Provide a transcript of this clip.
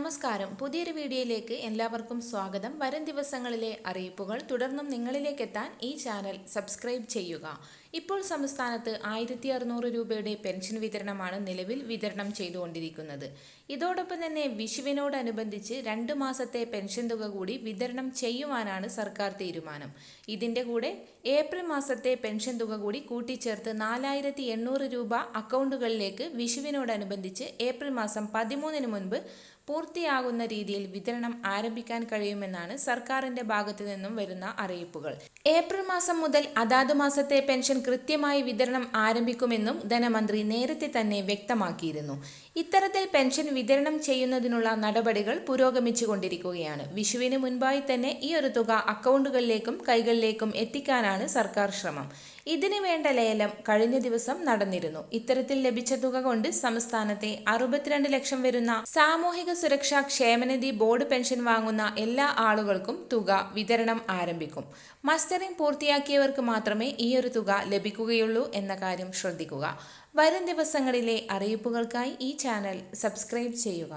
നമസ്കാരം. പുതിയൊരു വീഡിയോയിലേക്ക് എല്ലാവർക്കും സ്വാഗതം. വരും ദിവസങ്ങളിലെ അറിയിപ്പുകൾ തുടർന്നും നിങ്ങളിലേക്ക് എത്താൻ ഈ ചാനൽ സബ്സ്ക്രൈബ് ചെയ്യുക. ഇപ്പോൾ സംസ്ഥാനത്ത് 1600 രൂപയുടെ പെൻഷൻ വിതരണമാണ് നിലവിൽ വിതരണം ചെയ്തുകൊണ്ടിരിക്കുന്നത്. ഇതോടൊപ്പം തന്നെ വിഷുവിനോടനുബന്ധിച്ച് 2 മാസത്തെ പെൻഷൻ തുക കൂടി വിതരണം ചെയ്യുവാനാണ് സർക്കാർ തീരുമാനം. ഇതിൻ്റെ കൂടെ ഏപ്രിൽ മാസത്തെ പെൻഷൻ തുക കൂടി കൂട്ടിച്ചേർത്ത് 4800 രൂപ അക്കൗണ്ടുകളിലേക്ക് വിഷുവിനോടനുബന്ധിച്ച് ഏപ്രിൽ മാസം 13-ന് മുൻപ് പൂർത്തിയാകുന്ന രീതിയിൽ വിതരണം ആരംഭിക്കാൻ കഴിയുമെന്നാണ് സർക്കാരിന്റെ ഭാഗത്തു നിന്നും വരുന്ന അറിയിപ്പുകൾ. ഏപ്രിൽ മാസം മുതൽ അതാത് മാസത്തെ പെൻഷൻ കൃത്യമായി വിതരണം ആരംഭിക്കുമെന്നും ധനമന്ത്രി നേരത്തെ തന്നെ വ്യക്തമാക്കിയിരുന്നു. ഇത്തരത്തിൽ പെൻഷൻ വിതരണം ചെയ്യുന്നതിനുള്ള നടപടികൾ പുരോഗമിച്ചുകൊണ്ടിരിക്കുകയാണ്. വിഷുവിന് മുൻപായി തന്നെ ഈ ഒരു തുക അക്കൗണ്ടുകളിലേക്കും കൈകളിലേക്കും എത്തിക്കാനാണ് സർക്കാർ ശ്രമം. ഇതിനു വേണ്ട ലേലം കഴിഞ്ഞ ദിവസം നടന്നിരുന്നു. ഇത്തരത്തിൽ ലഭിച്ച തുക കൊണ്ട് സംസ്ഥാനത്തെ 62 ലക്ഷം വരുന്ന സാമൂഹിക സുരക്ഷാ ക്ഷേമനിധി ബോർഡ് പെൻഷൻ വാങ്ങുന്ന എല്ലാ ആളുകൾക്കും തുക വിതരണം ആരംഭിക്കും. മസ്റ്ററിംഗ് പൂർത്തിയാക്കിയവർക്ക് മാത്രമേ ഈ ഒരു തുക ലഭിക്കുകയുള്ളൂ എന്ന കാര്യം ശ്രദ്ധിക്കുക. വരും ദിവസങ്ങളിലെ അറിയിപ്പുകൾക്കായി ഈ ചാനൽ സബ്സ്ക്രൈബ് ചെയ്യുക.